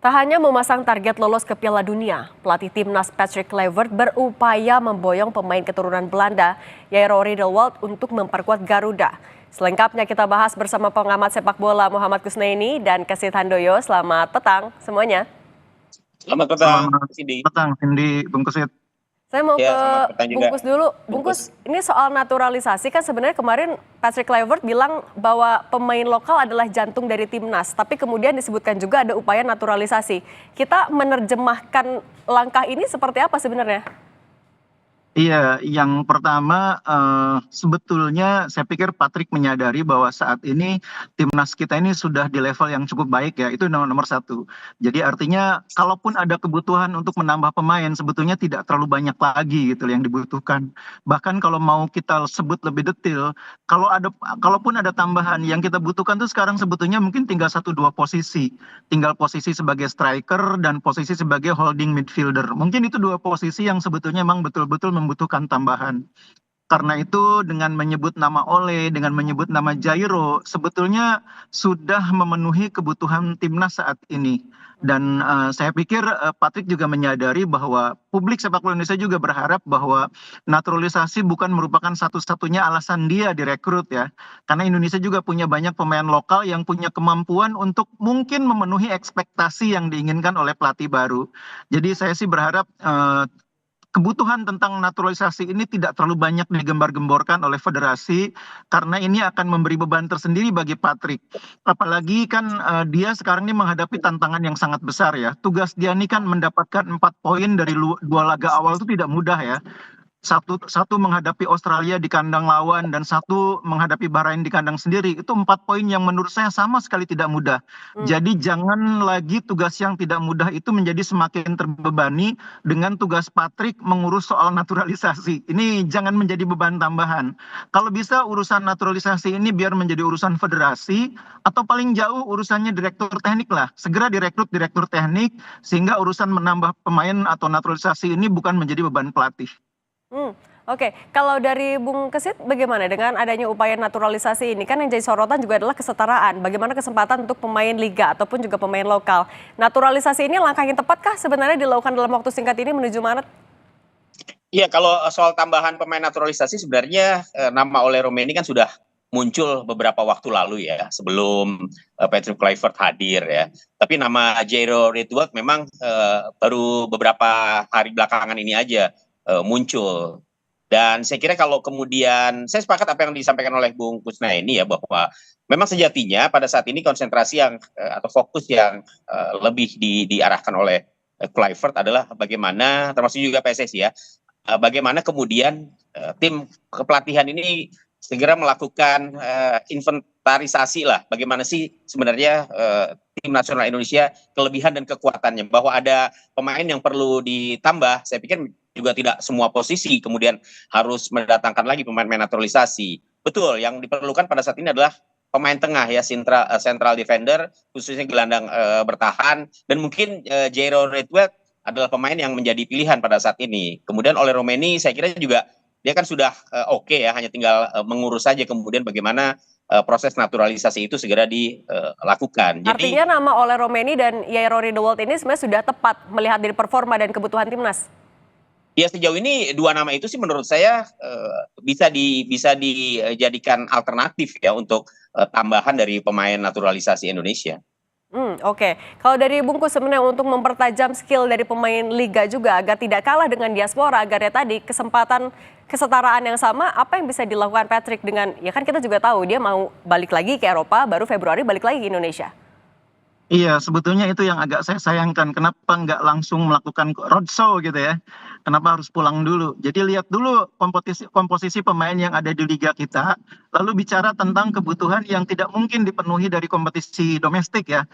Tak hanya memasang target lolos ke Piala Dunia, pelatih timnas Patrick Kluivert berupaya memboyong pemain keturunan Belanda, Jairo Ridderwold untuk memperkuat Garuda. Selengkapnya kita bahas bersama pengamat sepak bola Muhammad Kusnaini dan Kesit Handoyo. Selamat petang semuanya. Selamat petang, Selamat Cindy. petang, Cindy, Bung Kusit. Saya mau Ya, ke selamat petang juga, Bungkus dulu. Bungkus. Bungkus, ini soal naturalisasi kan sebenarnya kemarin Patrick Kluivert bilang bahwa pemain lokal adalah jantung dari timnas. Tapi kemudian disebutkan juga ada upaya naturalisasi. Kita menerjemahkan langkah ini seperti apa sebenarnya? Iya, yang pertama sebetulnya saya pikir Patrick menyadari bahwa saat ini timnas kita ini sudah di level yang cukup baik ya, itu nomor satu. Jadi artinya kalaupun ada kebutuhan untuk menambah pemain sebetulnya tidak terlalu banyak lagi gitu yang dibutuhkan. Bahkan kalau mau kita sebut lebih detail, kalaupun ada tambahan yang kita butuhkan tuh sekarang sebetulnya mungkin tinggal 1-2 posisi. Tinggal posisi sebagai striker dan posisi sebagai holding midfielder. Mungkin itu 2 posisi yang sebetulnya memang betul-betul membutuhkan tambahan. Karena itu dengan menyebut nama Ole, dengan menyebut nama Jairo, sebetulnya sudah memenuhi kebutuhan timnas saat ini. Dan saya pikir Patrick juga menyadari bahwa publik sepak bola Indonesia juga berharap bahwa naturalisasi bukan merupakan satu-satunya alasan dia direkrut ya. Karena Indonesia juga punya banyak pemain lokal yang punya kemampuan untuk mungkin memenuhi ekspektasi yang diinginkan oleh pelatih baru. Jadi saya sih berharap kebutuhan tentang naturalisasi ini tidak terlalu banyak digembar-gemborkan oleh federasi karena ini akan memberi beban tersendiri bagi Patrick. Apalagi kan dia sekarang ini menghadapi tantangan yang sangat besar ya. Tugas dia ini kan mendapatkan 4 poin dari 2 laga awal itu tidak mudah ya. Satu menghadapi Australia di kandang lawan dan satu menghadapi Bahrain di kandang sendiri. Itu 4 poin yang menurut saya sama sekali tidak mudah. Jadi jangan lagi tugas yang tidak mudah itu menjadi semakin terbebani dengan tugas Patrick mengurus soal naturalisasi. Ini jangan menjadi beban tambahan. Kalau bisa urusan naturalisasi ini biar menjadi urusan federasi atau paling jauh urusannya direktur teknik lah. Segera direkrut direktur teknik sehingga urusan menambah pemain atau naturalisasi ini bukan menjadi beban pelatih. Oke, kalau dari Bung Kesit bagaimana dengan adanya upaya naturalisasi ini? Kan yang jadi sorotan juga adalah kesetaraan. Bagaimana kesempatan untuk pemain liga ataupun juga pemain lokal? Naturalisasi ini langkah yang tepatkah sebenarnya dilakukan dalam waktu singkat ini menuju Maret? Iya, kalau soal tambahan pemain naturalisasi sebenarnya nama Ole Romeni kan sudah muncul beberapa waktu lalu ya, sebelum Patrick Kluivert hadir ya. Tapi nama Jairo Ridderwold memang baru beberapa hari belakangan ini aja muncul. Dan saya kira kalau kemudian, saya sepakat apa yang disampaikan oleh Bung Kusnaini ya, bahwa memang sejatinya pada saat ini konsentrasi yang atau fokus yang lebih diarahkan oleh Kluivert adalah bagaimana, termasuk juga PSSI ya, bagaimana kemudian tim kepelatihan ini segera melakukan inventarisasi lah, bagaimana sih sebenarnya tim nasional Indonesia kelebihan dan kekuatannya, bahwa ada pemain yang perlu ditambah. Saya pikir juga tidak semua posisi kemudian harus mendatangkan lagi pemain-pemain naturalisasi. Betul, yang diperlukan pada saat ini adalah pemain tengah ya, central defender, khususnya gelandang bertahan, dan mungkin Jairo Ridderwold adalah pemain yang menjadi pilihan pada saat ini. Kemudian oleh Romeni saya kira juga dia kan sudah oke ya, hanya tinggal mengurus saja kemudian bagaimana proses naturalisasi itu segera dilakukan. Artinya nama Ole Romeni dan Jairo Ridderwold ini sebenarnya sudah tepat melihat dari performa dan kebutuhan timnas? Ya sejauh ini 2 nama itu sih menurut saya bisa dijadikan alternatif ya untuk tambahan dari pemain naturalisasi Indonesia. Oke. Kalau dari Bungkus sebenarnya untuk mempertajam skill dari pemain liga juga agar tidak kalah dengan diaspora, agar ya tadi kesempatan kesetaraan yang sama, apa yang bisa dilakukan Patrick dengan, ya kan kita juga tahu dia mau balik lagi ke Eropa, baru Februari balik lagi ke Indonesia. Iya, sebetulnya itu yang agak saya sayangkan. Kenapa nggak langsung melakukan roadshow gitu ya? Kenapa harus pulang dulu? Jadi lihat dulu komposisi pemain yang ada di liga kita, lalu bicara tentang kebutuhan yang tidak mungkin dipenuhi dari kompetisi domestik ya.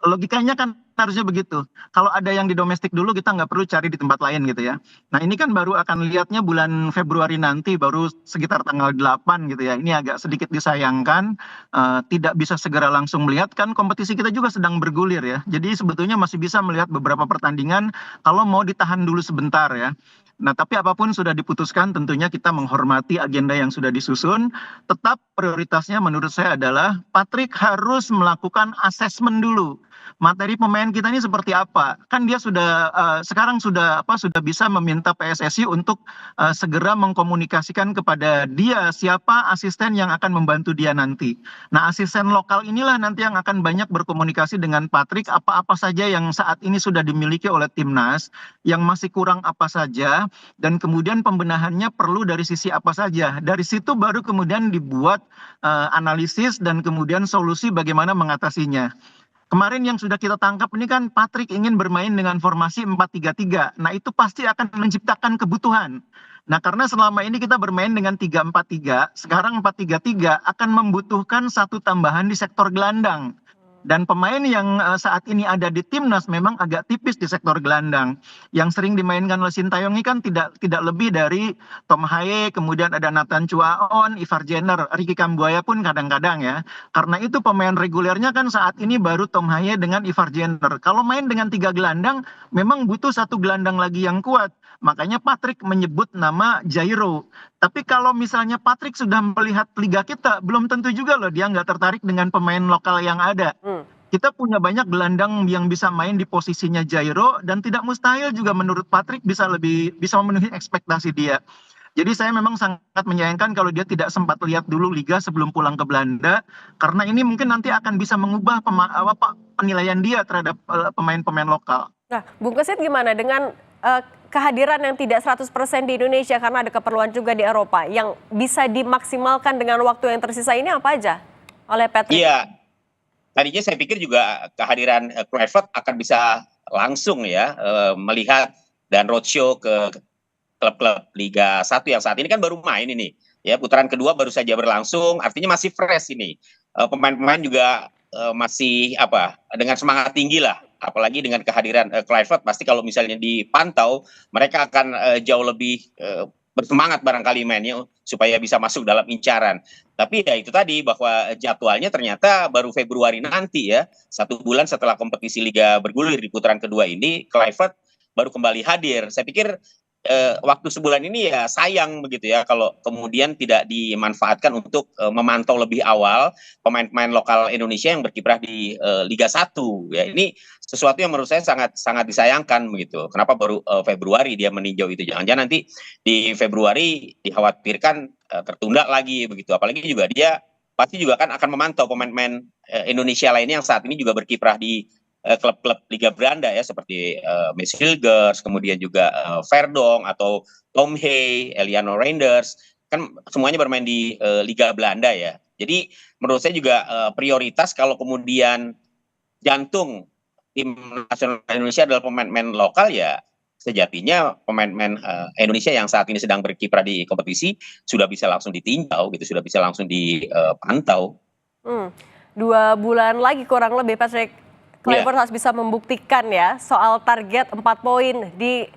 Logikanya kan harusnya begitu. Kalau ada yang di domestik dulu, kita nggak perlu cari di tempat lain gitu ya. Nah ini kan baru akan lihatnya bulan Februari nanti, baru sekitar tanggal 8 gitu ya. Ini agak sedikit disayangkan, tidak bisa segera langsung melihat, kan kompetisi kita juga sedang bergulir ya. Jadi sebetulnya masih bisa melihat beberapa pertandingan kalau mau ditahan dulu sebentar ya. Nah, tapi apapun sudah diputuskan, tentunya kita menghormati agenda yang sudah disusun. Tetap prioritasnya menurut saya adalah Patrick harus melakukan asesmen dulu. Materi pemain kita ini seperti apa? Kan dia sudah sekarang sudah bisa meminta PSSI untuk segera mengkomunikasikan kepada dia siapa asisten yang akan membantu dia nanti. Nah, asisten lokal inilah nanti yang akan banyak berkomunikasi dengan Patrick apa-apa saja yang saat ini sudah dimiliki oleh timnas, yang masih kurang apa saja, dan kemudian pembenahannya perlu dari sisi apa saja. Dari situ baru kemudian dibuat analisis dan kemudian solusi bagaimana mengatasinya. Kemarin yang sudah kita tangkap ini kan Patrick ingin bermain dengan formasi 4-3-3. Nah, itu pasti akan menciptakan kebutuhan. Nah, karena selama ini kita bermain dengan 3-4-3, sekarang 4-3-3 akan membutuhkan satu tambahan di sektor gelandang. Dan pemain yang saat ini ada di timnas memang agak tipis di sektor gelandang. Yang sering dimainkan oleh Sintayong ini kan tidak lebih dari Tom Haye, kemudian ada Nathan Chuaon, Ivar Jenner, Ricky Kambuaya pun kadang-kadang ya. Karena itu pemain regulernya kan saat ini baru Tom Haye dengan Ivar Jenner. Kalau main dengan 3 gelandang, memang butuh satu gelandang lagi yang kuat. Makanya Patrick menyebut nama Jairo. Tapi kalau misalnya Patrick sudah melihat liga kita, belum tentu juga loh dia nggak tertarik dengan pemain lokal yang ada. Kita punya banyak gelandang yang bisa main di posisinya Jairo, dan tidak mustahil juga menurut Patrick bisa memenuhi ekspektasi dia. Jadi saya memang sangat menyayangkan kalau dia tidak sempat lihat dulu liga sebelum pulang ke Belanda, karena ini mungkin nanti akan bisa mengubah penilaian dia terhadap pemain-pemain lokal. Nah, Bung Kesit gimana dengan kehadiran yang tidak 100% di Indonesia karena ada keperluan juga di Eropa yang bisa dimaksimalkan dengan waktu yang tersisa ini apa aja oleh Patrick? Iya, tadinya saya pikir juga kehadiran Kluivert akan bisa langsung ya melihat dan roadshow ke klub-klub Liga 1 yang saat ini kan baru main ini. Ya, putaran kedua baru saja berlangsung, artinya masih fresh ini. Pemain-pemain juga masih dengan semangat tinggi lah. Apalagi dengan kehadiran Kluivert, pasti kalau misalnya dipantau mereka akan jauh lebih bersemangat barangkali mainnya supaya bisa masuk dalam incaran. Tapi ya itu tadi bahwa jadwalnya ternyata baru Februari nanti ya, 1 bulan setelah kompetisi Liga bergulir di putaran kedua ini, Kluivert baru kembali hadir. Saya pikir waktu sebulan ini ya sayang begitu ya kalau kemudian tidak dimanfaatkan untuk memantau lebih awal pemain-pemain lokal Indonesia yang berkiprah di Liga 1 ya. Ini sesuatu yang menurut saya sangat disayangkan begitu. Kenapa baru Februari dia meninjau itu? Jangan-jangan nanti di Februari dikhawatirkan tertunda lagi begitu. Apalagi juga dia pasti juga kan akan memantau pemain-pemain Indonesia lainnya yang saat ini juga berkiprah di klub-klub Liga Belanda ya, seperti Mads Hilgers, kemudian juga Verdong atau Tom Haye, Eliano Reinders, kan semuanya bermain di Liga Belanda ya. Jadi menurut saya juga prioritas kalau kemudian jantung tim nasional Indonesia adalah pemain-pemain lokal ya, sejatinya pemain-pemain Indonesia yang saat ini sedang berkiprah di kompetisi sudah bisa langsung ditinjau gitu, sudah bisa langsung dipantau. 2 bulan lagi kurang lebih Patrick Kluivert harus bisa membuktikan ya soal target 4 poin di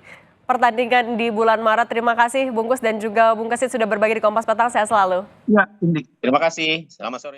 pertandingan di bulan Maret. Terima kasih Bungkus dan juga Bung Kesit sudah berbagi di Kompas Petang. Sehat selalu. Ya, Indik. Terima kasih. Selamat sore.